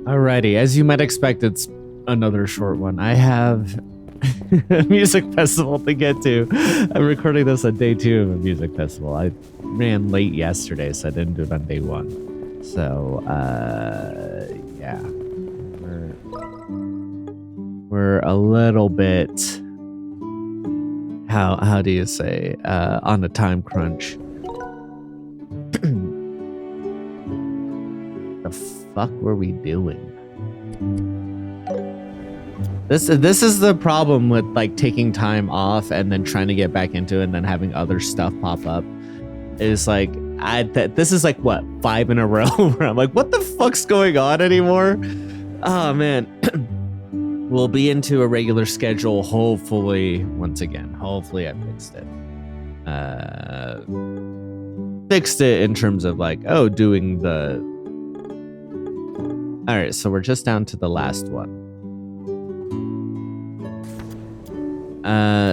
Alrighty, as you might expect, it's another short one. I have a music festival to get to. I'm recording this on day 2 of a music festival. I ran late yesterday, so I didn't do it on day 1. So, yeah. We're a little bit, how do you say, on a time crunch. The fuck were we doing? This is the problem with like taking time off and then trying to get back into it and then having other stuff pop up. Is like this is like what 5 in a row where I'm like, what the fuck's going on anymore? Oh man. We'll be into a regular schedule hopefully once again. Hopefully I fixed it. Fixed it in terms of like, oh, doing the. All right, so we're just down to the last one.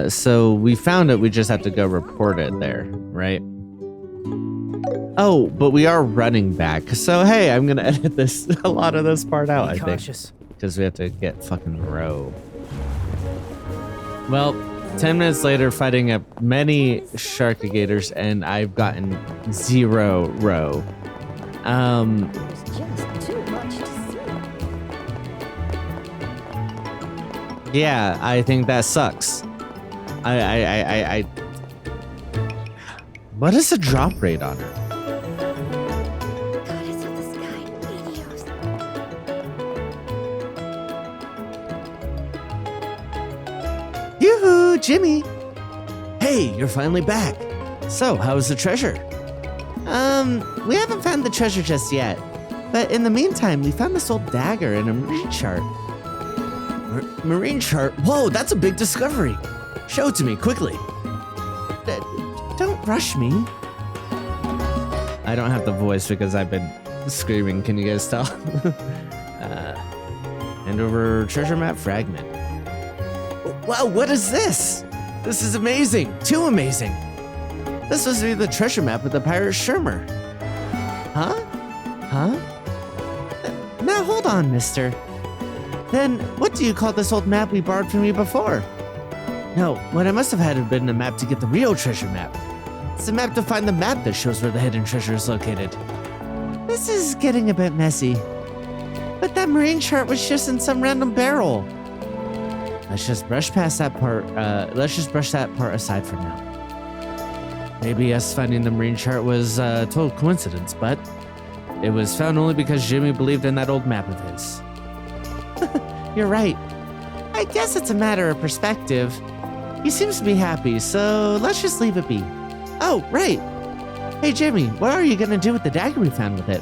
So we found it. We just have to go report it there, right? Oh, but we are running back. So hey, I'm gonna edit a lot of this part out. I think because we have to get fucking row. Well, 10 minutes later, fighting up many sharkigators, and I've gotten 0 row. Yeah, I think that sucks. What is the drop rate on her? Yoo-hoo, Jimmy! Hey, you're finally back. So, how was the treasure? We haven't found the treasure just yet. But in the meantime, we found this old dagger in a marine chart. Marine chart? Whoa, that's a big discovery. Show it to me, quickly. Don't rush me. I don't have the voice because I've been screaming. Can you guys tell? Hand over treasure map fragment. Wow, what is this? This is amazing. Too amazing. This must be the treasure map of the pirate Shermer. Huh? Huh? Now hold on, mister. Then what do you call this old map we borrowed from you before? No, what I must have had been a map to get the real treasure map. It's a map to find the map that shows where the hidden treasure is located. This is getting a bit messy. But that marine chart was just in some random barrel. Let's just brush past that part. Let's just brush that part aside for now. Maybe us finding the marine chart was a total coincidence, but it was found only because Jimmy believed in that old map of his. You're right. I guess it's a matter of perspective. He seems to be happy, so let's just leave it be. Oh, right. Hey, Jimmy, what are you gonna do with the dagger we found with it?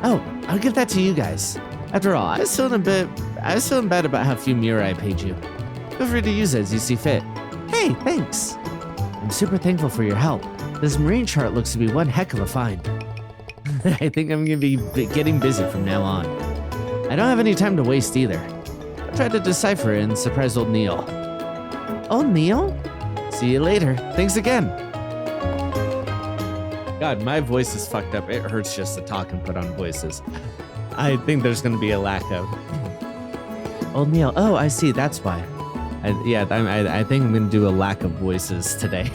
Oh, I'll give that to you guys. After all, I was feeling bad about how few Mirai I paid you. Feel free to use it as you see fit. Hey, thanks. I'm super thankful for your help. This marine chart looks to be one heck of a find. I think I'm gonna be getting busy from now on. I don't have any time to waste either. I'll try to decipher it and surprise old Neil. Old Neil? See you later. Thanks again. God, my voice is fucked up. It hurts just to talk and put on voices. I think there's going to be a lack of... Old Neil. Oh, I see. That's why. I think I'm going to do a lack of voices today.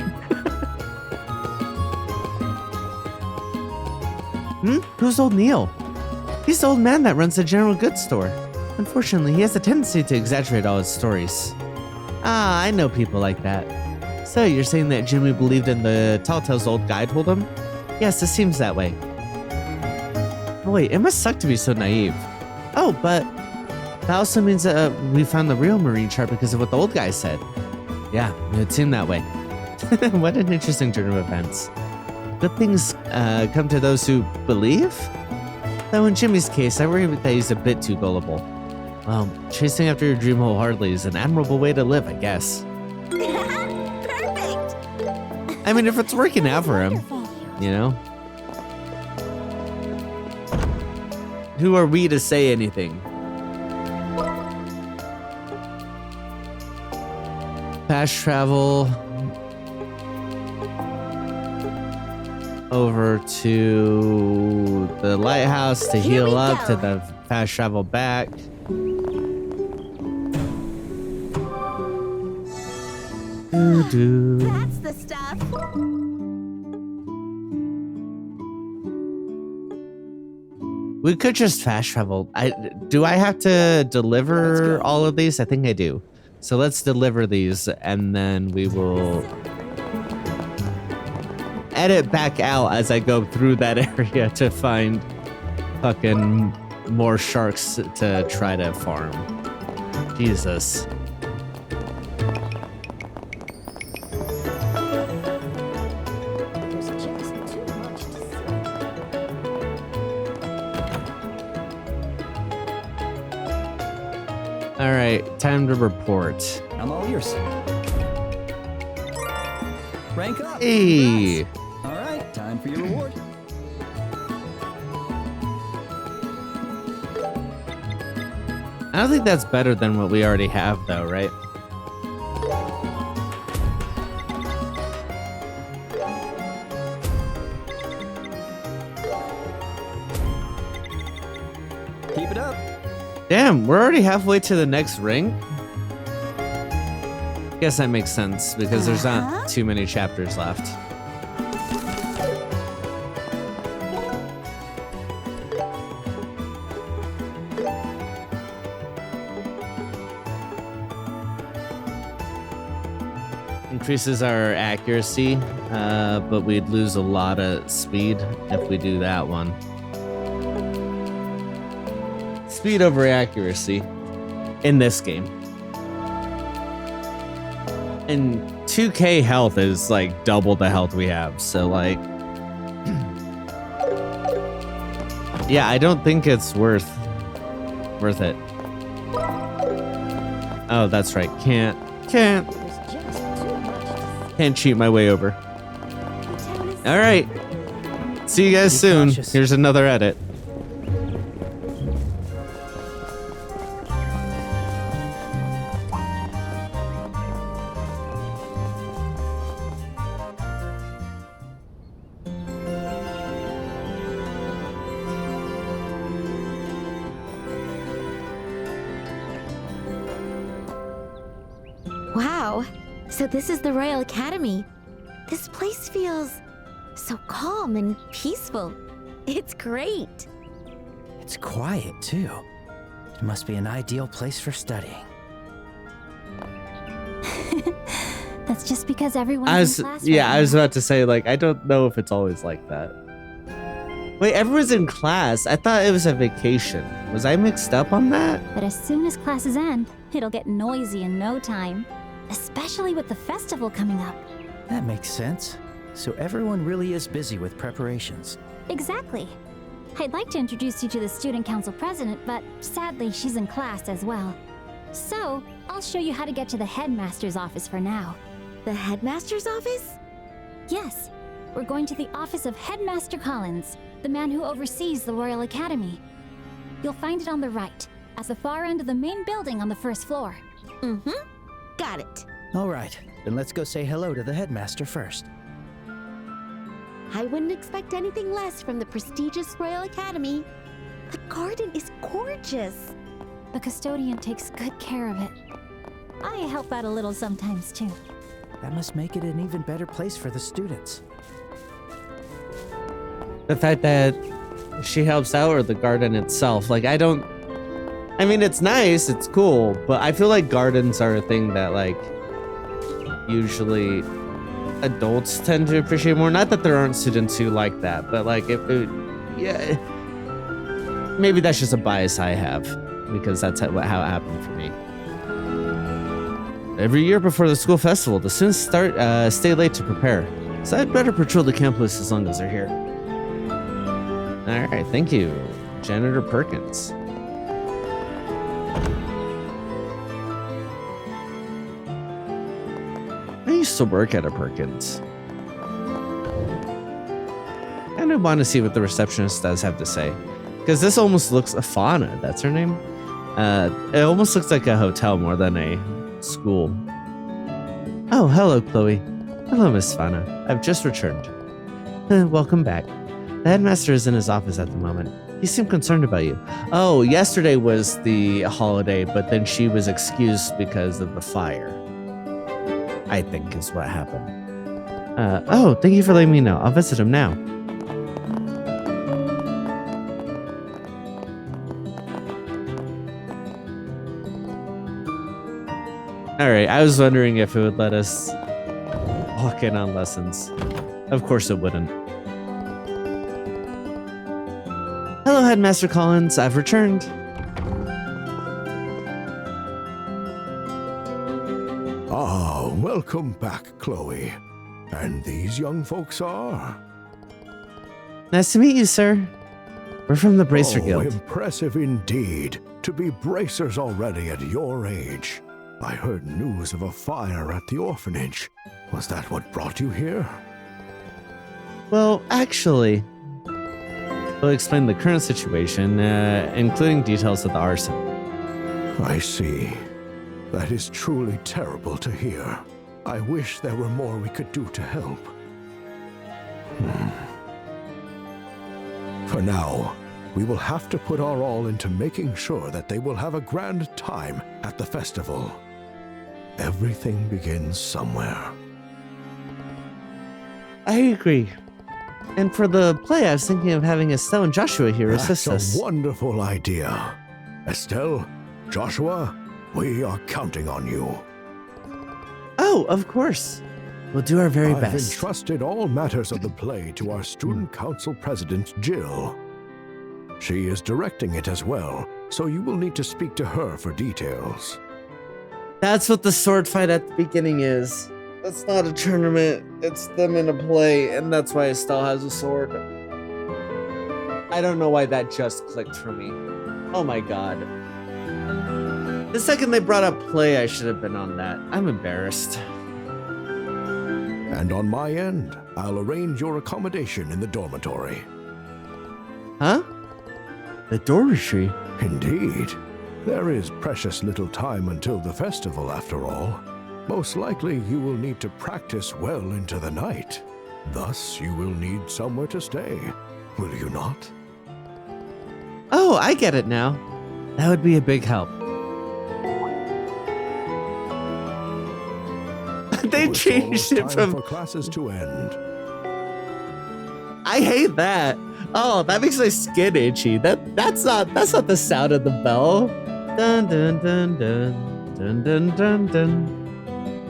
Who's Old Neil? He's the old man that runs the general goods store. Unfortunately, he has a tendency to exaggerate all his stories. Ah, I know people like that. So, you're saying that Jimmy believed in the tall tales old guy told him? Yes, it seems that way. Boy, it must suck to be so naive. Oh, but that also means that we found the real marine chart because of what the old guy said. Yeah, it seemed that way. What an interesting turn of events. Good things come to those who believe? Though in Jimmy's case, I worry that he's a bit too gullible. Well, chasing after your dream wholeheartedly is an admirable way to live, I guess. Perfect! I mean, if it's working out for him, you know? Who are we to say anything? Fast travel. over to the lighthouse to Here heal we up to go. the fast travel back. Doo-doo. That's the stuff. We could just fast travel. Do I have to deliver all of these? I think I do. So let's deliver these and then we will edit back out as I go through that area to find fucking more sharks to try to farm. Jesus. There's just too much to see. All right, time to report. I'm all ears. Rank up. Hey. Congrats. All right, time for your reward. I don't think that's better than what we already have though, right? Keep it up. Damn, we're already halfway to the next ring? Guess that makes sense because there's not too many chapters left. Increases our accuracy, but we'd lose a lot of speed if we do that one. Speed over accuracy in this game. And 2k health is like double the health we have, so like yeah, I don't think it's worth it. Oh, that's right. Can't There's just too much to see. Can't cheat my way over. The town is All right. See you guys Be soon. cautious. Here's another edit. Wow. So this is the Royal Academy. This place feels so calm and peaceful. It's great. It's quiet, too. It must be an ideal place for studying. That's just because everyone's I was in class yeah, right I was now. about to say like I don't know if it's always like that. Wait, everyone's in class. I thought it was a vacation. Was I mixed up on that? But as soon as classes end, it'll get noisy in no time. Especially with the festival coming up. That makes sense. So everyone really is busy with preparations. Exactly. I'd like to introduce you to the student council president, but sadly she's in class as well. So, I'll show you how to get to the headmaster's office for now. The headmaster's office? Yes, we're going to the office of Headmaster Collins, the man who oversees the Royal Academy. You'll find it on the right, at the far end of the main building on the first floor. Mm-hmm. Got it. All right, then let's go say hello to the headmaster first. I wouldn't expect anything less from the prestigious Royal Academy. The garden is gorgeous. The custodian takes good care of it. I help out a little sometimes too. That must make it an even better place for the students. The fact that she helps out or the garden itself. Like I mean it's nice, it's cool, but I feel like gardens are a thing that like usually adults tend to appreciate more. Not that there aren't students who like that, but like yeah, maybe that's just a bias I have because that's how it happened for me. Every year before the school festival, the students stay late to prepare, so I'd better patrol the campus as long as they're here. All right, thank you, Janitor Perkins. I used to work at a Perkins. I kind of want to see what the receptionist does have to say, because this almost looks Afana. That's her name. It almost looks like a hotel more than a school. Oh, hello, Chloe. Hello, Miss Fana. I've just returned. Welcome back. The headmaster is in his office at the moment. He seemed concerned about you. Oh, yesterday was the holiday, but then she was excused because of the fire. I think is what happened. Oh, thank you for letting me know. I'll visit him now. Alright, I was wondering if it would let us walk in on lessons. Of course it wouldn't. Hello, Headmaster Collins. I've returned. Ah, welcome back, Chloe. And these young folks are? Nice to meet you, sir. We're from the Bracer Guild. Impressive indeed, to be bracers already at your age. I heard news of a fire at the orphanage. Was that what brought you here? Well, actually, we'll explain the current situation, including details of the arson. I see. That is truly terrible to hear. I wish there were more we could do to help. For now, we will have to put our all into making sure that they will have a grand time at the festival. Everything begins somewhere. I agree. And for the play, I was thinking of having Estelle and Joshua here assist us. That's a wonderful idea. Estelle, Joshua, we are counting on you. Oh, of course. We'll do our very I've best. entrusted all matters of the play to our student council president, Jill. She is directing it as well, so you will need to speak to her for details. That's what the sword fight at the beginning is. That's not a tournament. It's them in a play, and that's why Estelle has a sword. I don't know why that just clicked for me. Oh my god. The second they brought up play, I should have been on that. I'm embarrassed. And on my end, I'll arrange your accommodation in the dormitory. Huh? The dormitory? Indeed. There is precious little time until the festival, after all. Most likely you will need to practice well into the night. Thus, you will need somewhere to stay, will you not? Oh, I get it now. That would be a big help. They It's changed almost it time from... for classes to end. I hate that. Oh, that makes my skin itchy. That's not the sound of the bell. Dun dun dun dun dun dun dun dun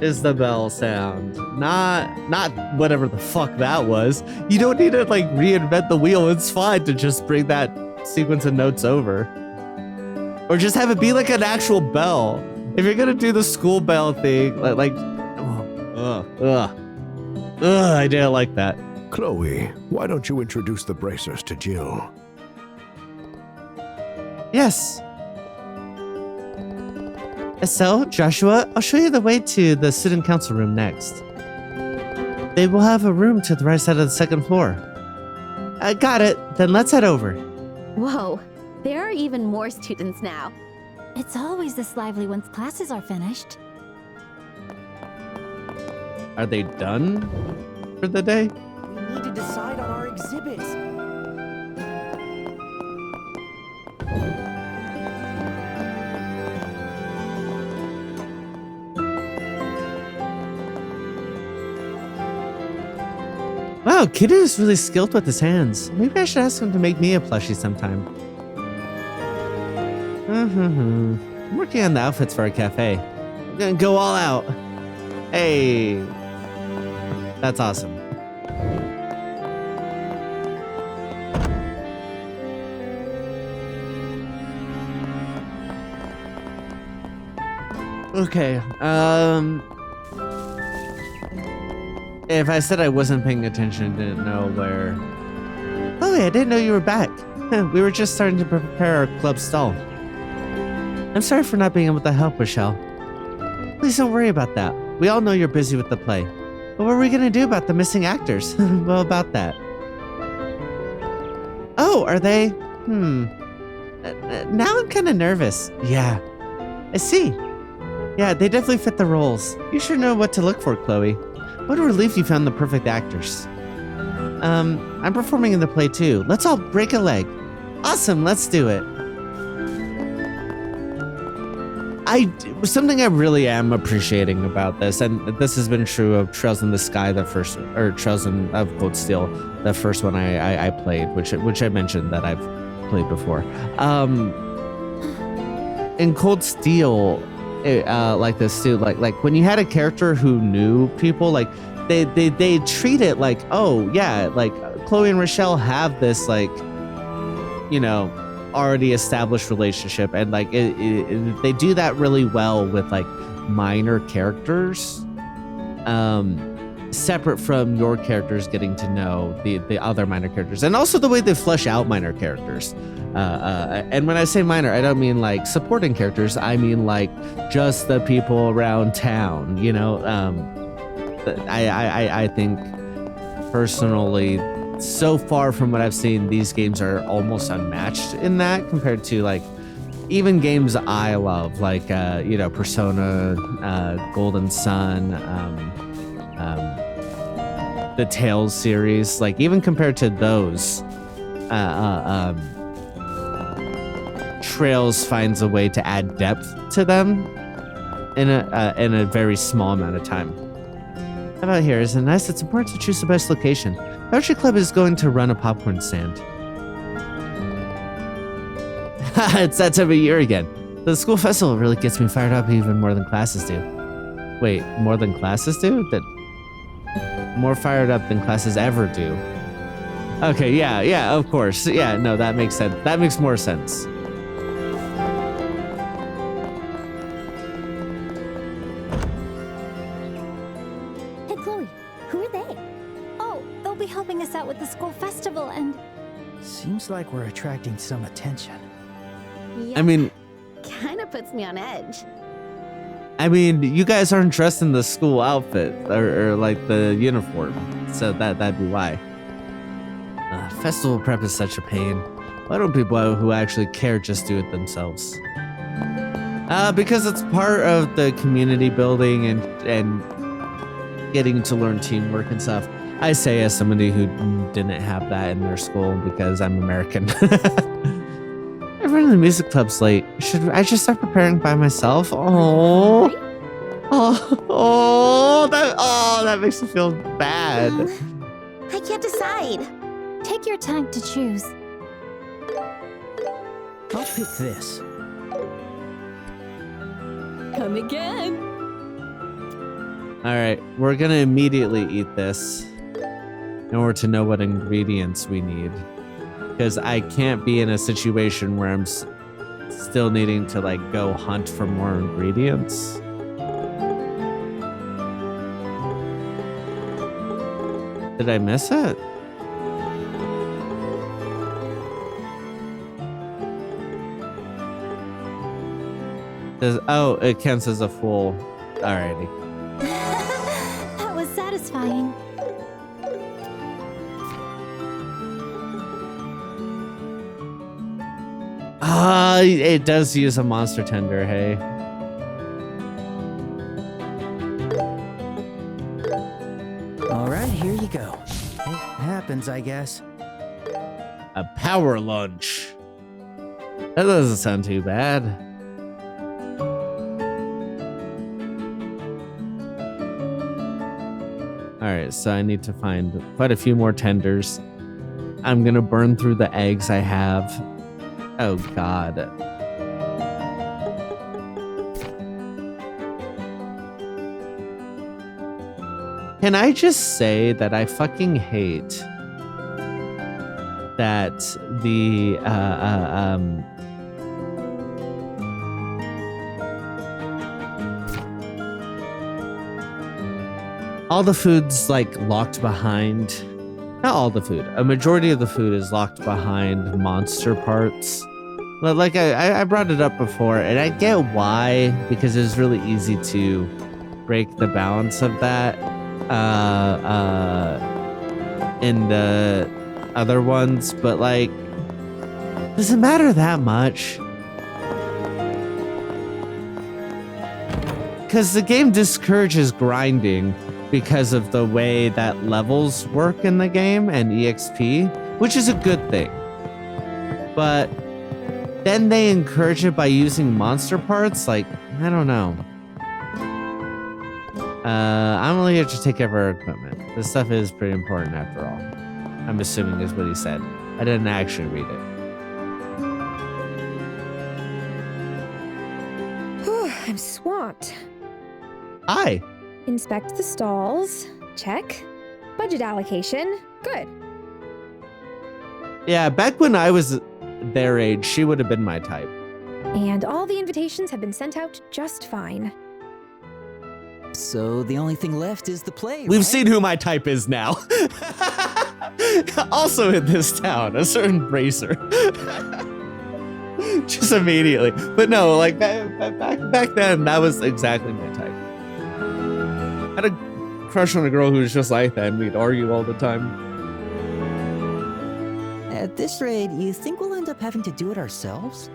is the bell sound. Not whatever the fuck that was. You don't need to like reinvent the wheel. It's fine to just bring that sequence of notes over. Or just have it be like an actual bell. If you're gonna do the school bell thing, I didn't like that. Chloe, why don't you introduce the bracers to Jill? Yes. Estelle, Joshua, I'll show you the way to the student council room next. They will have a room to the right side of the second floor. I got it. Then let's head over. Whoa, there are even more students now. It's always this lively once classes are finished. Are they done for the day? We need to decide on our exhibits. Wow, Kid is really skilled with his hands. Maybe I should ask him to make me a plushie sometime. I'm working on the outfits for our cafe. I'm gonna go all out. Hey. That's awesome. Okay, if I said I wasn't paying attention, didn't know where... Oh, I didn't know you were back. We were just starting to prepare our club stall. I'm sorry for not being able to help, Rochelle. Please don't worry about that. We all know you're busy with the play. But what are we gonna do about the missing actors? Well, about that. Oh, are they? Now I'm kind of nervous. Yeah, I see. Yeah, they definitely fit the roles. You should know what to look for, Chloe. What a relief you found the perfect actors. I'm performing in the play too. Let's all break a leg. Awesome, let's do it. Something I really am appreciating about this, and this has been true of Trails in the Sky, of Cold Steel, the first one I played, which I mentioned that I've played before. In Cold Steel, like this too, like when you had a character who knew people, like they treat it like, oh yeah, like Chloe and Rochelle have this like, you know, already established relationship, and like they do that really well with like minor characters, separate from your characters getting to know the other minor characters, and also the way they flesh out minor characters. And when I say minor, I don't mean like supporting characters. I mean like just the people around town. You know, I think personally, so far from what I've seen, these games are almost unmatched in that compared to like even games I love, like you know, Persona, Golden Sun, the Tales series. Like even compared to those, Trails finds a way to add depth to them in a very small amount of time. How about here? Isn't it nice? It's important to choose the best location. Poetry Club is going to run a popcorn stand. It's that time of year again. The school festival really gets me fired up even more than classes do. Wait, more than classes do? That more fired up than classes ever do. Okay, yeah, of course. Yeah, no, that makes sense. That makes more sense. Hey, Chloe, who are they? Oh, they'll be helping us out with the school festival and... Seems like we're attracting some attention. Yeah, I mean, kind of puts me on edge. you guys aren't dressed in the school outfit or like the uniform, so that'd be why. Festival prep is such a pain. Why don't people who actually care just do it themselves? Because it's part of the community building and getting to learn teamwork and stuff. I say as somebody who didn't have that in their school because I'm American. Everyone in the music club's late. Should I just start preparing by myself? That makes me feel bad. I can't decide. take your time to choose. I'll pick this. Come again. All right, we're gonna immediately eat this in order to know what ingredients we need, because I can't be in a situation where I'm still needing to like go hunt for more ingredients. Did I miss it? Oh, it counts as a full. Alrighty. That was satisfying. It does use a monster tender, hey. All right, here you go. It happens, I guess. A power lunch. That doesn't sound too bad. Alright, so I need to find quite a few more tenders. I'm gonna burn through the eggs I have. Oh god. Can I just say that I fucking hate that the all the food's like locked behind, not all the food, a majority of the food is locked behind monster parts. But like I brought it up before, and I get why, because it's really easy to break the balance of that in the other ones, but like, does it matter that much? Because the game discourages grinding, because of the way that levels work in the game and EXP, which is a good thing. But then they encourage it by using monster parts. Like, I don't know. I'm only here to take care of our equipment. This stuff is pretty important after all. I'm assuming is what he said. I didn't actually read it. I'm swamped. Hi. Inspect the stalls. Check. Budget allocation. Good. Yeah, back when I was their age, she would have been my type. And all the invitations have been sent out just fine. So the only thing left is the play, We've right? seen who my type is now. Also in this town, a certain bracer. Just immediately. But no, like back then, that was exactly my type. I had a crush on a girl who was just like that, and we'd argue all the time. At this rate, you think we'll end up having to do it ourselves?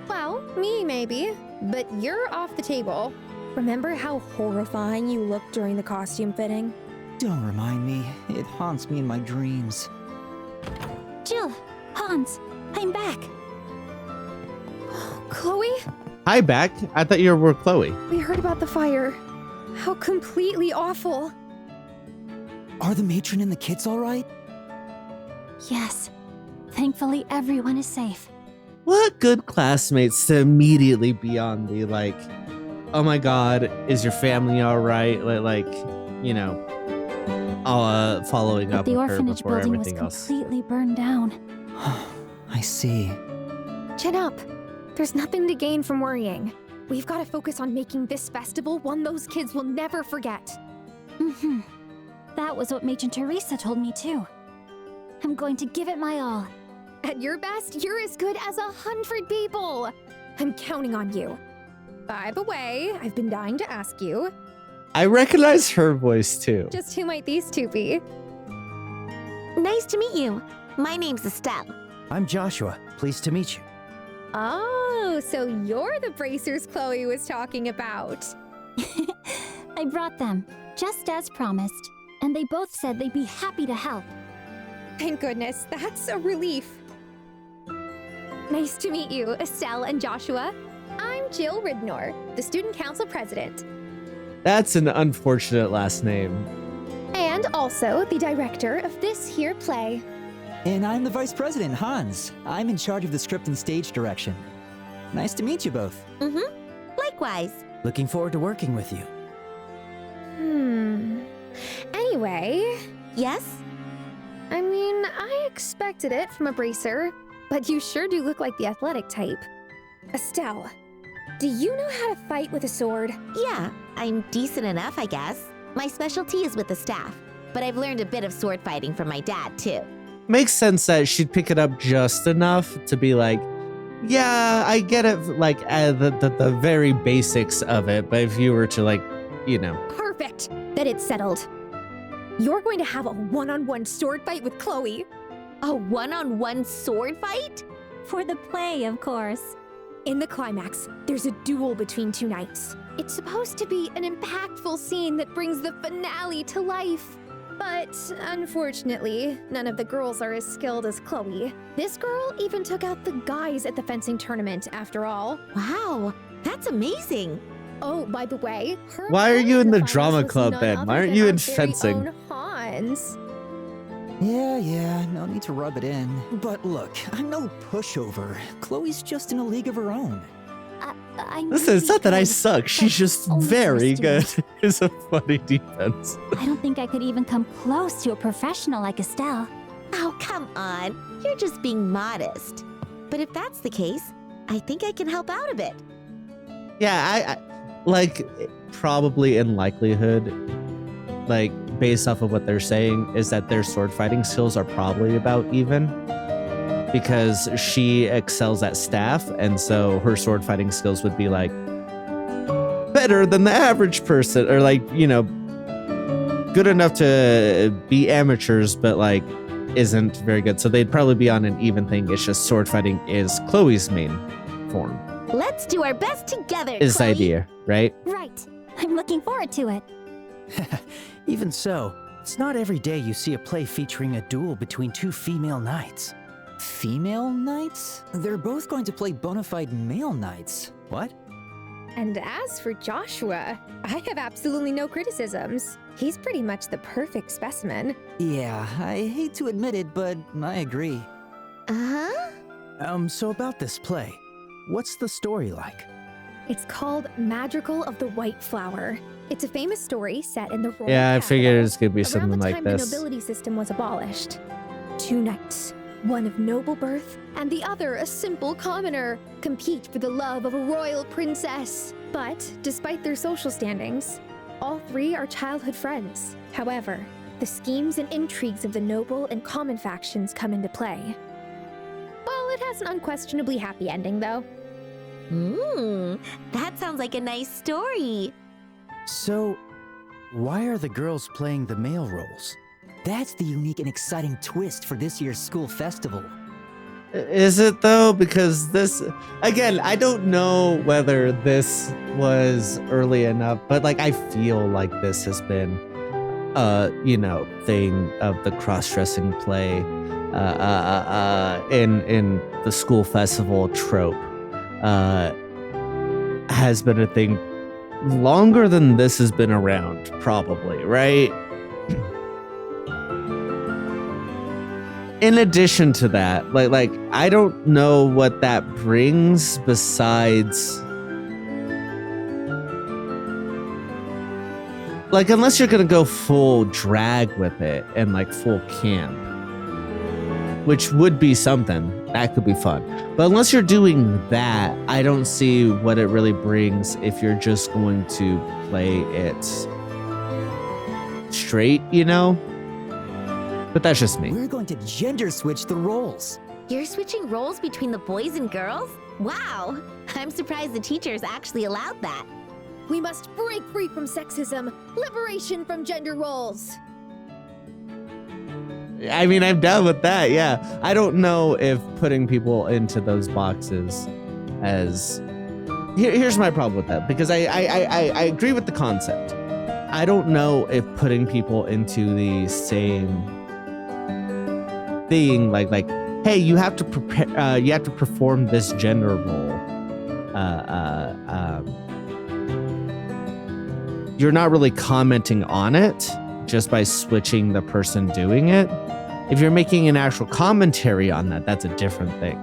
Well, me maybe, but you're off the table. Remember how horrifying you looked during the costume fitting? Don't remind me. It haunts me in my dreams. Jill, Hans, I'm back. Chloe? Hi, back. I thought you were Chloe. We heard about the fire. How completely awful. Are the matron and the kids all right? Yes. Thankfully, everyone is safe. What good classmates to immediately be on the like, oh my god, is your family all right? Like, you know, following But up the with her orphanage before building was everything else. completely burned down. I see. Chin up. There's nothing to gain from worrying. We've got to focus on making this festival one those kids will never forget. Mm-hmm. That was what Matron Teresa told me too. I'm going to give it my all. At your best, you're as good as 100 people. I'm counting on you. By the way, I've been dying to ask you, I recognize her voice too. just who might these two be? Nice to meet you. My name's Estelle. I'm Joshua. Pleased to meet you. Oh, so you're the bracers Chloe was talking about. I brought them, just as promised, and they both said they'd be happy to help. Thank goodness, that's a relief. Nice to meet you, Estelle and Joshua. I'm Jill Ridnor, the Student Council President, That's an unfortunate last name. and also the director of this here play. And I'm the vice president, Hans. I'm in charge of the script and stage direction. Nice to meet you both. Mm-hmm. Likewise. Looking forward to working with you. Anyway, Yes? I mean, I expected it from a bracer, but you sure do look like the athletic type. Estelle, do you know how to fight with a sword? Yeah, I'm decent enough, I guess. My specialty is with the staff, but I've learned a bit of sword fighting from my dad, too. Makes sense that she'd pick it up just enough to be like, yeah, I get it, like the very basics of it. But if you were to like, you know, Perfect! Then it's settled. You're going to have a one-on-one sword fight with Chloe. A one-on-one sword fight? For the play, of course. In the climax, there's a duel between two knights. It's supposed to be an impactful scene that brings the finale to life. But unfortunately, none of the girls are as skilled as Chloe. This girl even took out the guys at the fencing tournament, after all. Wow, that's amazing. Oh, by the way, her Why are opponent you in the finals drama was club none then? other Why aren't than you our in very fencing? own Hans. Yeah, no need to rub it in. But look, I'm no pushover. Chloe's just in a league of her own. listen, it's not that I suck. She's just only very for good. students. It's a funny defense. I don't think I could even come close to a professional like Estelle. Oh, come on. You're just being modest. But if that's the case, I think I can help out a bit. Yeah, I like probably in likelihood, like based off of what they're saying, is that their sword fighting skills are probably about even. Because she excels at staff, and so her sword fighting skills would be like better than the average person, or like, you know, good enough to be amateurs, but like isn't very good. So they'd probably be on an even thing. It's just sword fighting is Chloe's main form. Let's do our best together, Is the Chloe. idea, right? Right. I'm looking forward to it. Even so, it's not every day you see a play featuring a duel between two female knights. Female knights? They're both going to play bona fide male knights. What? And as for Joshua, I have absolutely no criticisms. He's pretty much the perfect specimen. Yeah, I hate to admit it, but I agree. Uh-huh. So about this play, what's the story like? It's called Madrigal of the White Flower. It's a famous story set in the royal Yeah, I figured capital it was gonna be around something the like time this. the nobility system was abolished. Two knights, one of noble birth and the other a simple commoner, compete for the love of a royal princess. But despite their social standings, all three are childhood friends. However, the schemes and intrigues of the noble and common factions come into play. Well, it has an unquestionably happy ending, though. That sounds like a nice story. So, why are the girls playing the male roles? That's the unique and exciting twist for this year's school festival. Is it though? Because this, again, I don't know whether this was early enough, but like I feel like this has been, thing of the cross-dressing play, in the school festival trope, has been a thing longer than this has been around, probably, right? In addition to that, like I don't know what that brings besides, like, unless you're gonna go full drag with it and like full camp, which would be something that could be fun. But unless you're doing that, I don't see what it really brings if you're just going to play it straight, But that's just me. We're going to gender switch the roles. You're switching roles between the boys and girls? Wow! I'm surprised the teachers actually allowed that. We must break free from sexism, liberation from gender roles. I mean, I'm down with that, yeah. I don't know if putting people into those boxes as... Here's my problem with that, because I agree with the concept. I don't know if putting people into the same thing, like, hey, you have to prepare, you have to perform this gender role. You're not really commenting on it just by switching the person doing it. If you're making an actual commentary on that, that's a different thing.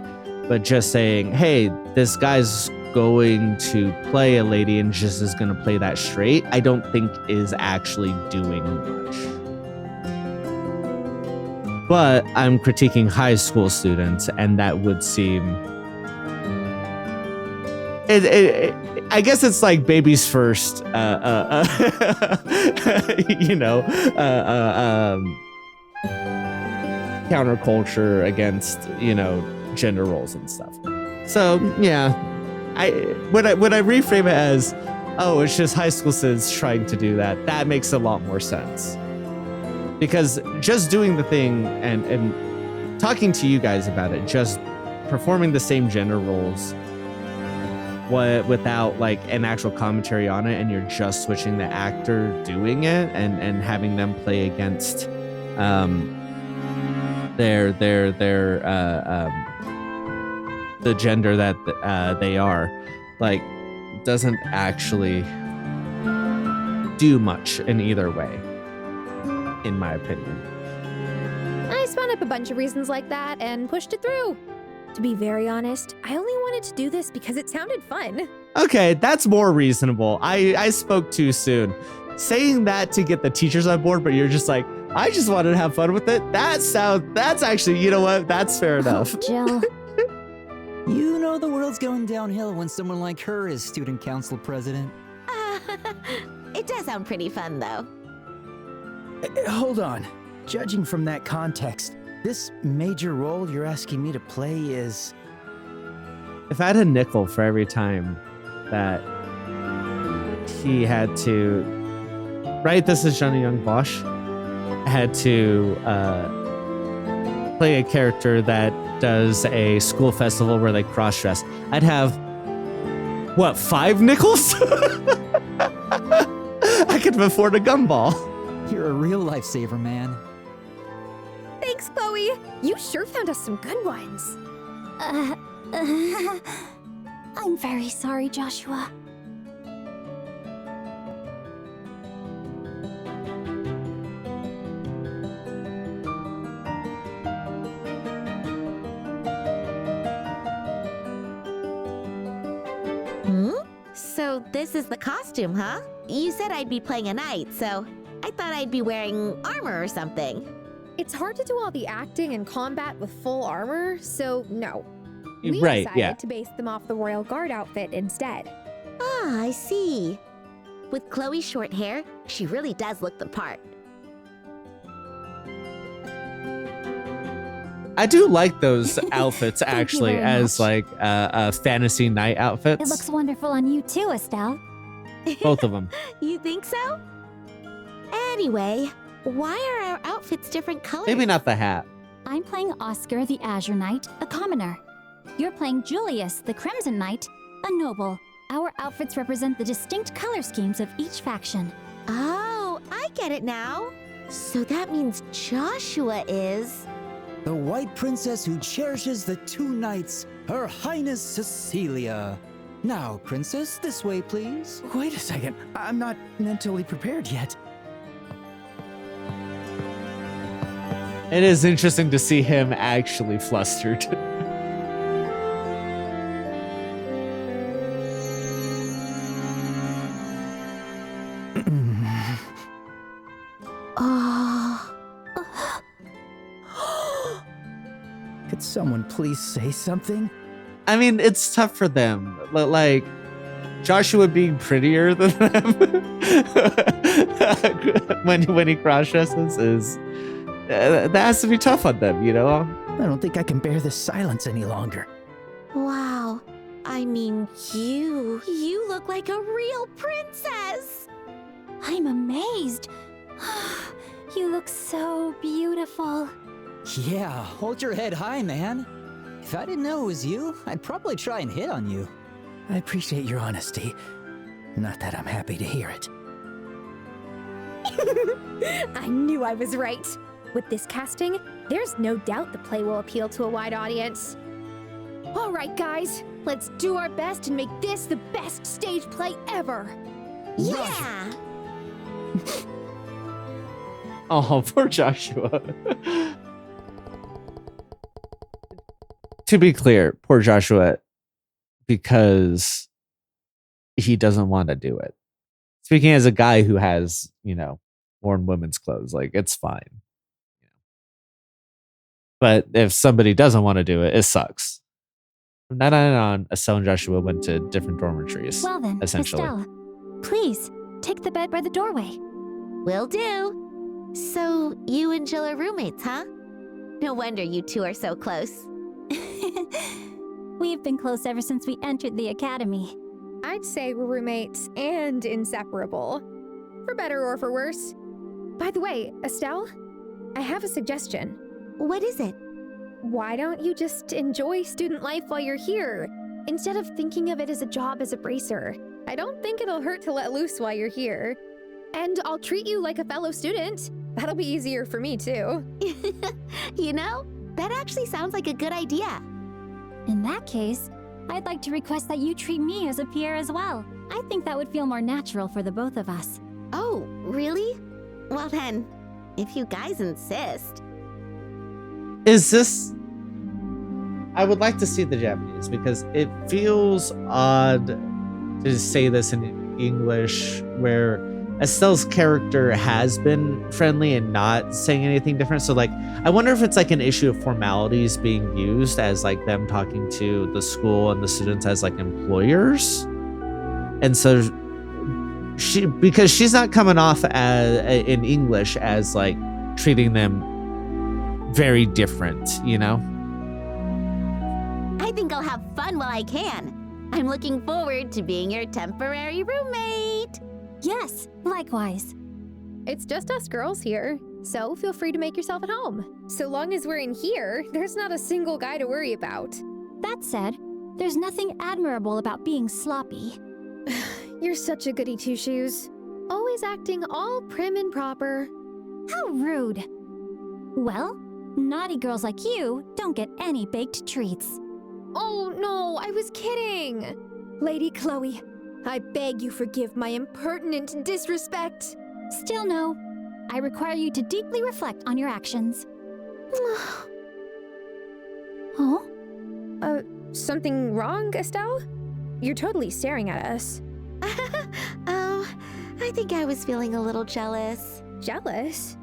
But just saying, hey, this guy's going to play a lady and just is going to play that straight, I don't think is actually doing much. But I'm critiquing high school students, and that would seem... I guess it's like baby's first, counterculture against, gender roles and stuff. So yeah, when I reframe it as, oh, it's just high school students trying to do that, that makes a lot more sense. Because just doing the thing and talking to you guys about it, just performing the same gender roles without like an actual commentary on it, and you're just switching the actor doing it and having them play against the gender that they are, like, doesn't actually do much in either way, in my opinion. I spun up a bunch of reasons like that and pushed it through. To be very honest, I only wanted to do this because it sounded fun. Okay, that's more reasonable. I spoke too soon. Saying that to get the teachers on board, but you're just like, I just wanted to have fun with it. That's actually, you know what? That's fair enough. Jill. You know the world's going downhill when someone like her is student council president. It does sound pretty fun, though. Hold on. Judging from that context, this major role you're asking me to play is... If I had a nickel for every time that he had to... Right, this is Johnny Young Bosch. Had to play a character that does a school festival where they cross-dress, I'd have, what, 5 nickels? I can afford a gumball. You're a real lifesaver, man. Thanks, Chloe. You sure found us some good ones. I'm very sorry, Joshua. So this is the costume, huh? You said I'd be playing a knight, so I thought I'd be wearing armor or something. It's hard to do all the acting and combat with full armor, so no. We Right, decided yeah. to base them off the Royal Guard outfit instead. Ah, I see. With Chloe's short hair, she really does look the part. I do like those outfits Thank you actually very as much. like fantasy night outfits. It looks wonderful on you too, Estelle. Both of them. You think so? Anyway, why are our outfits different colors? Maybe not the hat. I'm playing Oscar, the Azure Knight, a commoner. You're playing Julius, the Crimson Knight, a noble. Our outfits represent the distinct color schemes of each faction. Oh, I get it now. So that means Joshua is... The White Princess who cherishes the two knights, Her Highness Cecilia. Now, Princess, this way, please. Wait a second. I'm not mentally prepared yet. It is interesting to see him actually flustered. Oh... Could someone please say something? I mean, it's tough for them. But like, Joshua being prettier than them when he cross dresses is that has to be tough on them, you know. I don't think I can bear this silence any longer. Wow. I mean, you look like a real princess. I'm amazed. You look so beautiful. Yeah, hold your head high, man. If I didn't know it was you, I'd probably try and hit on you. I appreciate your honesty. Not that I'm happy to hear it. I knew I was right. With this casting, there's no doubt the play will appeal to a wide audience. All right, guys, let's do our best and make this the best stage play ever. Yeah. Oh, poor Joshua. To be clear, poor Joshua, because he doesn't want to do it. Speaking as a guy who has, worn women's clothes, like it's fine. But if somebody doesn't want to do it, it sucks. From that on, Estelle and Joshua went to different dormitories. Well then, essentially. Estelle, please, take the bed by the doorway. Will do. So, you and Jill are roommates, huh? No wonder you two are so close. We've been close ever since we entered the academy. I'd say we're roommates and inseparable. For better or for worse. By the way, Estelle, I have a suggestion. What is it? Why don't you just enjoy student life while you're here, instead of thinking of it as a job as a bracer? I don't think it'll hurt to let loose while you're here. And I'll treat you like a fellow student. That'll be easier for me, too. That actually sounds like a good idea. In that case, I'd like to request that you treat me as a peer as well. I think that would feel more natural for the both of us. Oh, really? Well then, if you guys insist. Is this... I would like to see the Japanese because it feels odd to say this in English where Estelle's character has been friendly and not saying anything different. So like, I wonder if it's like an issue of formalities being used as like them talking to the school and the students as like employers. And so because she's not coming off as in English as like treating them very different, I think I'll have fun while I can. I'm looking forward to being your temporary roommate. Yes, likewise. It's just us girls here, so feel free to make yourself at home. So long as we're in here, there's not a single guy to worry about. That said, there's nothing admirable about being sloppy. You're such a goody two-shoes. Always always acting all prim and proper. How rude. Well, naughty girls like you don't get any baked treats. Oh no, I was kidding! Lady Chloe, I beg you forgive my impertinent disrespect. Still no. I require you to deeply reflect on your actions. Oh? Something wrong, Estelle? You're totally staring at us. Oh, I think I was feeling a little jealous. Jealous?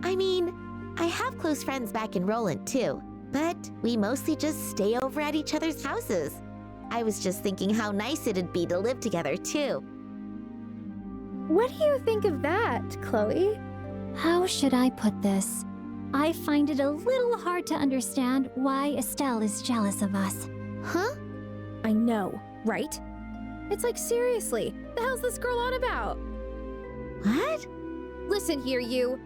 I mean, I have close friends back in Roland too, but we mostly just stay over at each other's houses. I was just thinking how nice it'd be to live together too. What do you think of that, Chloe? How should I put this? I find it a little hard to understand why Estelle is jealous of us. Huh? I know, right? It's like, seriously, the hell's this girl on about? What? Listen here, you.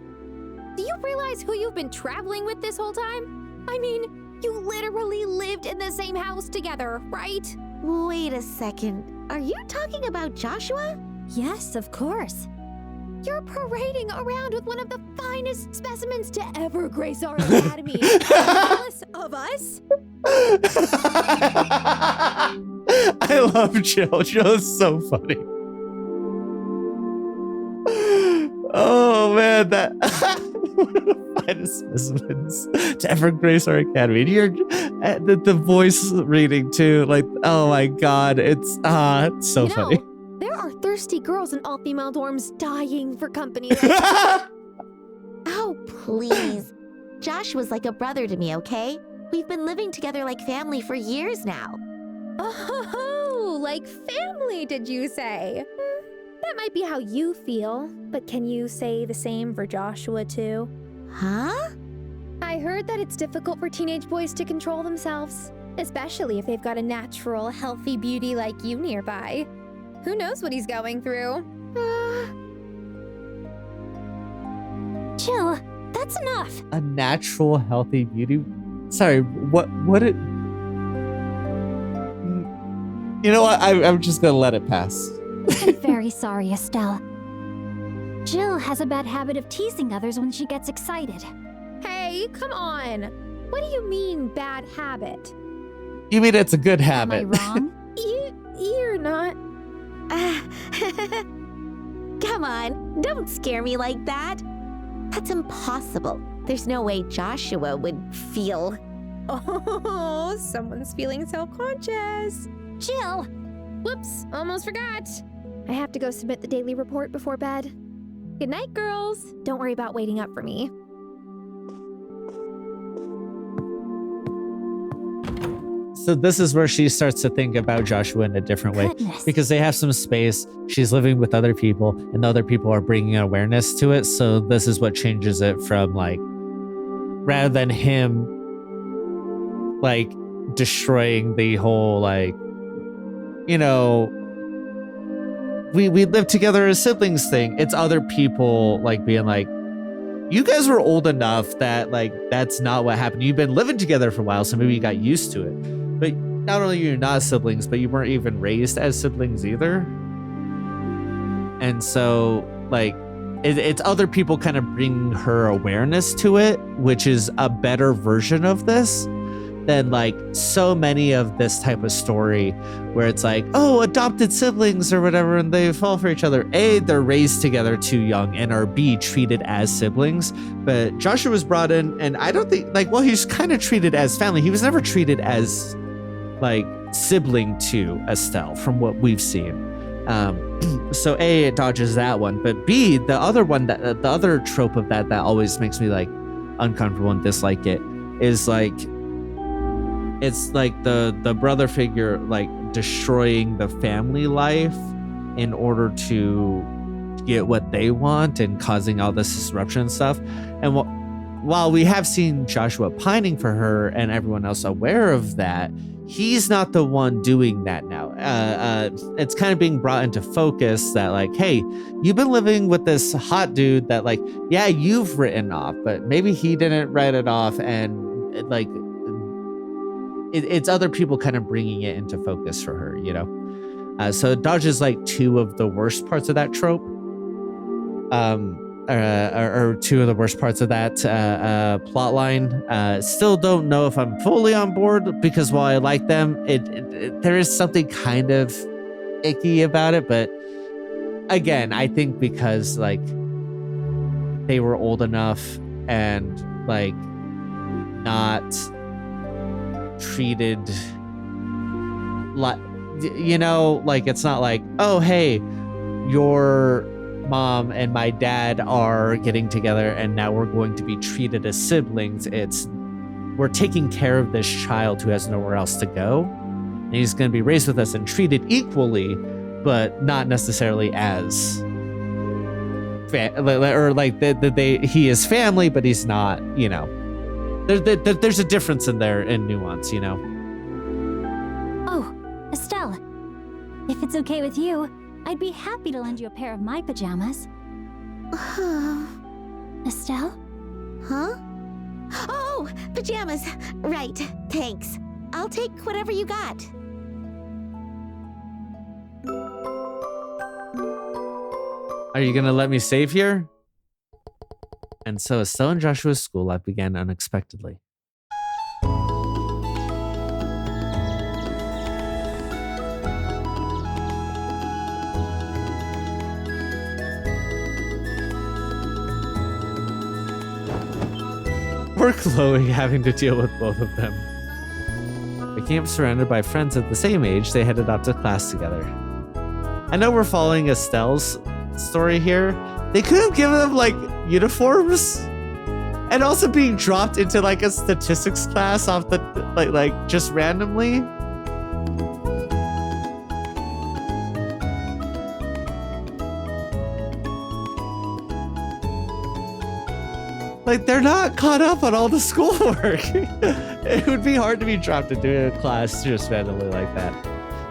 Do you realize who you've been traveling with this whole time? I mean, you literally lived in the same house together, right? Wait a second. Are you talking about Joshua? Yes, of course. You're parading around with one of the finest specimens to ever grace our academy. Jealous of us? I love Jill. Jill is so funny. Oh man, that one of the finest specimens to ever grace our academy. And you're the voice reading too, like, oh my god, it's so funny. There are thirsty girls in all-female dorms dying for company. Oh, please. Josh was like a brother to me, okay? We've been living together like family for years now. Oh, like family, did you say? That might be how you feel, but can you say the same for Joshua too? Huh? I heard that it's difficult for teenage boys to control themselves, especially if they've got a natural, healthy beauty like you nearby. Who knows what he's going through? Jill, that's enough. A natural, healthy beauty. Sorry, what it? You know what? I'm just gonna let it pass. I'm very sorry, Estelle. Jill has a bad habit of teasing others when she gets excited. Hey, come on. What do you mean, bad habit? You mean it's a good Am I habit? wrong? You're not. Come on, don't scare me like that. That's impossible. There's no way Joshua would feel. Oh, someone's feeling self-conscious. Jill! Whoops, almost forgot. I have to go submit the daily report before bed. Good night, girls. Don't worry about waiting up for me. So this is where she starts to think about Joshua in a different way. Goodness. Because they have some space. She's living with other people, and the other people are bringing awareness to it. So this is what changes it from, like, rather than him, like, destroying the whole, like, you know, we live together as siblings thing. It's other people, like, being like, you guys were old enough that, like, that's not what happened. You've been living together for a while, so maybe you got used to it. But not only you're not siblings, but you weren't even raised as siblings either. And so, like, it's other people kind of bringing her awareness to it, which is a better version of this than, like, so many of this type of story where it's like, oh, adopted siblings or whatever, and they fall for each other. A, they're raised together too young, and are B, treated as siblings. But Joshua was brought in, and I don't think, like, well, he's kind of treated as family. He was never treated as, like, sibling to Estelle from what we've seen. So A, it dodges that one, but B, the other one, that the other trope of that always makes me, like, uncomfortable and dislike it is, like, it's like the brother figure, like, destroying the family life in order to get what they want and causing all this disruption and stuff. And while we have seen Joshua pining for her and everyone else aware of that, he's not the one doing that now. It's kind of being brought into focus that, like, hey, you've been living with this hot dude that, like, yeah, you've written off, but maybe he didn't write it off, and, like, it's other people kind of bringing it into focus for her, you know? So it dodges, like, two of the worst parts of that trope. are two of the worst parts of that plot line. Still don't know if I'm fully on board because while I like them, there is something kind of icky about it. But again, I think because like they were old enough and like not treated like, you know, like it's not like, oh hey, your mom and my dad are getting together and now we're going to be treated as siblings. It's we're taking care of this child who has nowhere else to go, and he's going to be raised with us and treated equally, but not necessarily as he is family, but he's not, you know. There's a difference in there in nuance, you know. Oh, Estelle, if it's okay with you, I'd be happy to lend you a pair of my pajamas. Estelle? Huh? Oh, pajamas. Right. Thanks. I'll take whatever you got. Are you gonna let me save here? And so Estelle and Joshua's school life began unexpectedly. Poor Chloe having to deal with both of them. Became surrounded by friends at the same age, they headed off to class together. I know we're following Estelle's story here. They could have given them like uniforms, and also being dropped into like a statistics class off the like just randomly. Like, they're not caught up on all the schoolwork. It would be hard to be dropped into a class just randomly like that.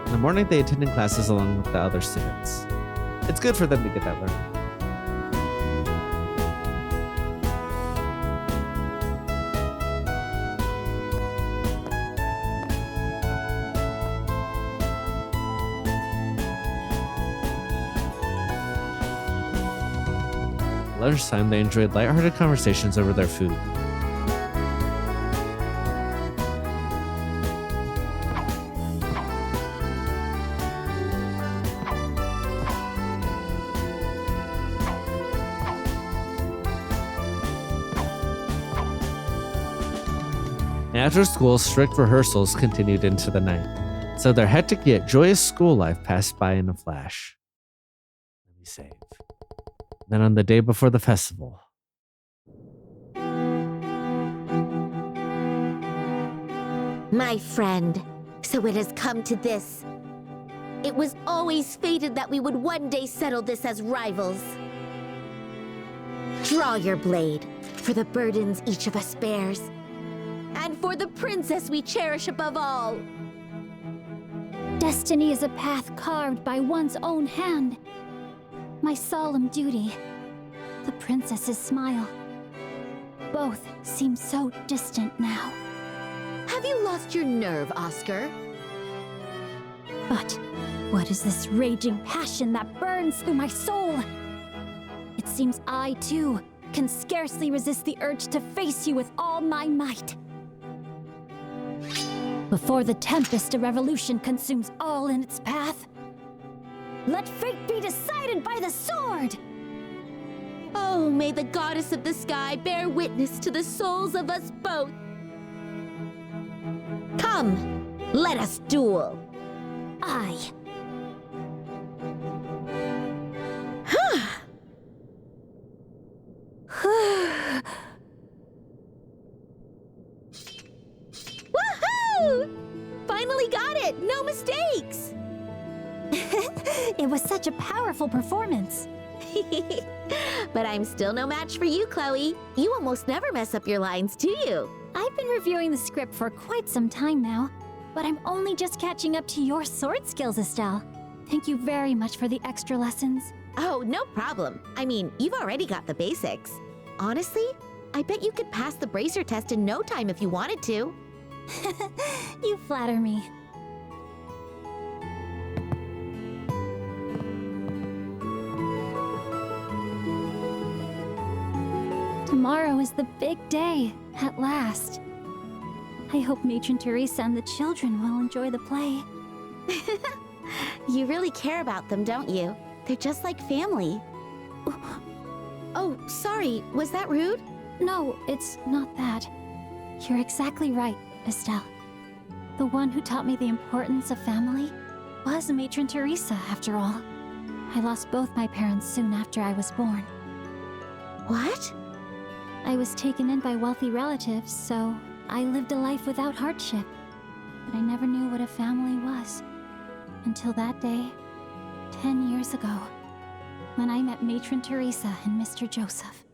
In the morning, they attended classes along with the other students. It's good for them to get that learning. Lunchtime, they enjoyed lighthearted conversations over their food. And after school, strict rehearsals continued into the night, so their hectic yet joyous school life passed by in a flash. Let me save. Then on the day before the festival. My friend, so it has come to this. It was always fated that we would one day settle this as rivals. Draw your blade for the burdens each of us bears, and for the princess we cherish above all. Destiny is a path carved by one's own hand. My solemn duty, the princess's smile. Both seem so distant now. Have you lost your nerve, Oscar? But what is this raging passion that burns through my soul? It seems I, too, can scarcely resist the urge to face you with all my might. Before the tempest, a revolution consumes all in its path. Let fate be decided by the sword! Oh, may the goddess of the sky bear witness to the souls of us both. Come, let us duel. Aye. Woohoo! Finally got it! No mistakes! It was such a powerful performance. But I'm still no match for you, Chloe. You almost never mess up your lines, do you? I've been reviewing the script for quite some time now, but I'm only just catching up to your sword skills, Estelle. Thank you very much for the extra lessons. Oh, no problem. I mean, you've already got the basics. Honestly, I bet you could pass the bracer test in no time if you wanted to. You flatter me. Tomorrow is the big day, at last. I hope Matron Teresa and the children will enjoy the play. You really care about them, don't you? They're just like family. Oh, sorry. Was that rude? No, it's not that. You're exactly right, Estelle. The one who taught me the importance of family was Matron Teresa, after all. I lost both my parents soon after I was born. What? I was taken in by wealthy relatives, so I lived a life without hardship. But I never knew what a family was. Until that day, 10 years ago, when I met Matron Teresa and Mr. Joseph.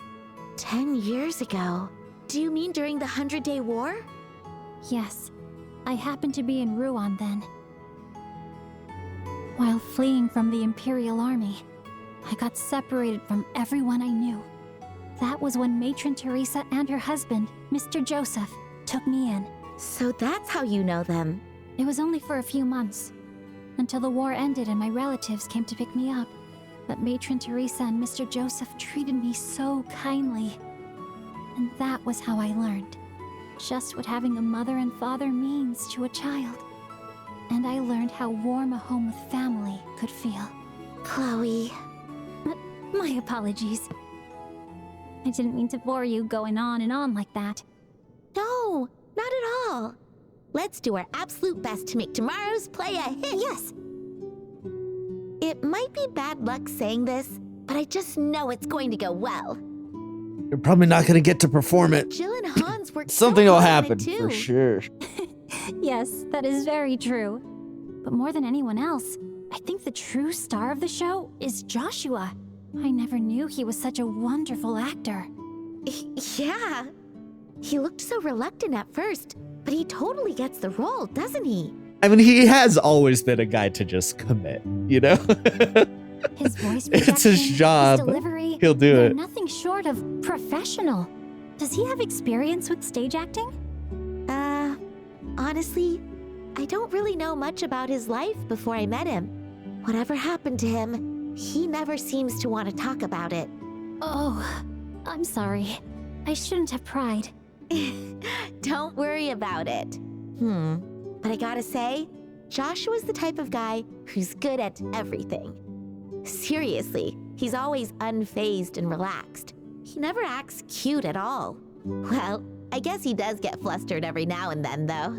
10 years ago? Do you mean during the 100-Day War? Yes, I happened to be in Rouen then. While fleeing from the Imperial Army, I got separated from everyone I knew. That was when Matron Teresa and her husband, Mr. Joseph, took me in. So that's how you know them. It was only for a few months, until the war ended and my relatives came to pick me up. But Matron Teresa and Mr. Joseph treated me so kindly. And that was how I learned just what having a mother and father means to a child. And I learned how warm a home with family could feel. Chloe. My apologies. I didn't mean to bore you going on and on like that. No, not at all. Let's do our absolute best to make tomorrow's play a hit. Yes! It might be bad luck saying this, but I just know it's going to go well. You're probably not going to get to perform it. Jill and Hans worked Something so will hard on happen it too. for sure. Yes, that is very true. But more than anyone else, I think the true star of the show is Joshua. I never knew he was such a wonderful actor. Yeah. He looked so reluctant at first, but he totally gets the role, doesn't he? I mean, he has always been a guy to just commit, you know? His voice It's his projection, job. his delivery, He'll do they're it. nothing short of professional. Does he have experience with stage acting? Honestly, I don't really know much about his life before I met him. Whatever happened to him, he never seems to want to talk about it. Oh, I'm sorry. I shouldn't have pried. Don't worry about it. But I gotta say, Joshua's the type of guy who's good at everything. Seriously, he's always unfazed and relaxed. He never acts cute at all. Well, I guess he does get flustered every now and then, though.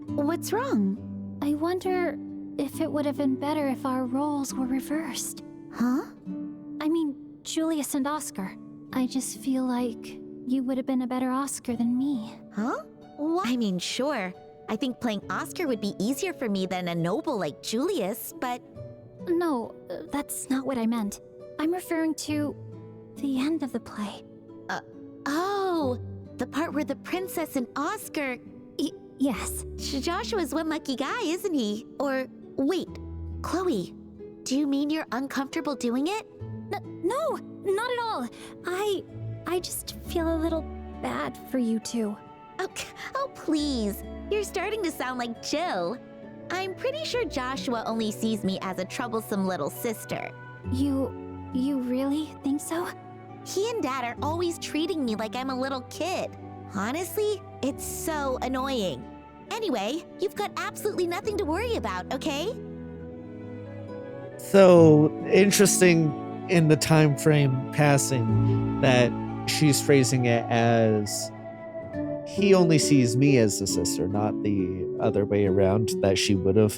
What's wrong? I wonder if it would have been better if our roles were reversed. Huh? I mean, Julius and Oscar. I just feel like you would have been a better Oscar than me. Huh? What? I mean, sure. I think playing Oscar would be easier for me than a noble like Julius, but... No, that's not what I meant. I'm referring to the end of the play. Oh, the part where the princess and Oscar... Yes. Joshua's one lucky guy, isn't he? Or, wait, Chloe, do you mean you're uncomfortable doing it? No, not at all. I just feel a little bad for you two. Oh, please. You're starting to sound like Jill. I'm pretty sure Joshua only sees me as a troublesome little sister. You really think so? He and Dad are always treating me like I'm a little kid. Honestly, it's so annoying. Anyway, you've got absolutely nothing to worry about, okay? So interesting in the time frame passing that she's phrasing it as he only sees me as a sister, not the other way around that she would have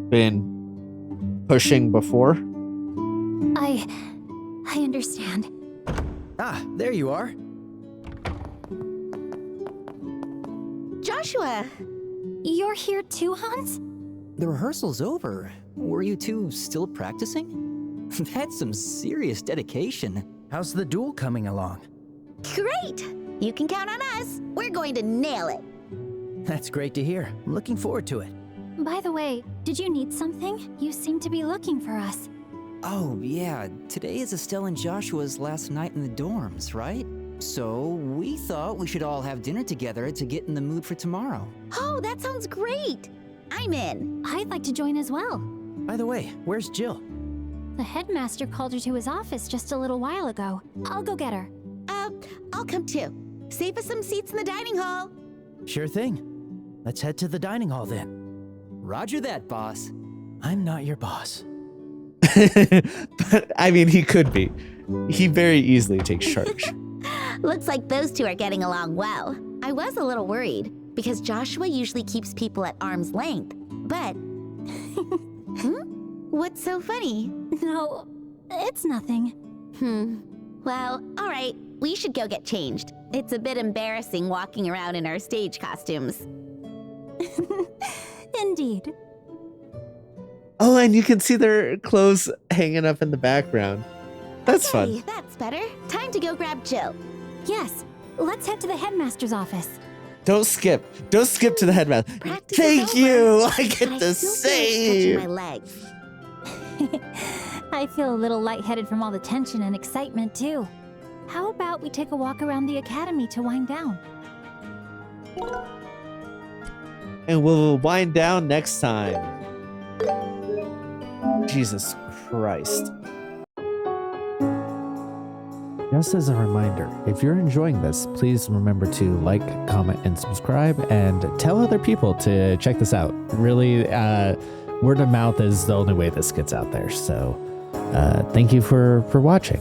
been pushing before. I understand. Ah, there you are. Joshua! You're here too, Hans? The rehearsal's over. Were you two still practicing? That's some serious dedication. How's the duel coming along? Great! You can count on us. We're going to nail it. That's great to hear. I'm looking forward to it. By the way, did you need something? You seem to be looking for us. Oh, yeah. Today is Estelle and Joshua's last night in the dorms, right? So we thought we should all have dinner together to get in the mood for tomorrow. Oh, that sounds great. I'm in. I'd like to join as well. By the way, where's Jill? The headmaster called her to his office just a little while ago. I'll go get her. I'll come too. Save us some seats in the dining hall. Sure thing. Let's head to the dining hall then. Roger that, boss. I'm not your boss. But, I mean, he could be. He very easily takes charge. Looks like those two are getting along well. I was a little worried because Joshua usually keeps people at arm's length, but... What's so funny? No, it's nothing. Well, all right. We should go get changed. It's a bit embarrassing walking around in our stage costumes. Indeed. Oh, and you can see their clothes hanging up in the background. That's Hey, fun. that's better. Time to go grab Jill. Yes, let's head to the headmaster's office. Don't skip. Don't skip to the headmaster. Practice is Thank over, you. I but get I to still feel it touching my save. legs. I feel a little lightheaded from all the tension and excitement, too. How about we take a walk around the academy to wind down? And we'll wind down next time. Jesus Christ. Just as a reminder, if you're enjoying this, please remember to like, comment, and subscribe, and tell other people to check this out. Really, word of mouth is the only way this gets out there. So, thank you for watching.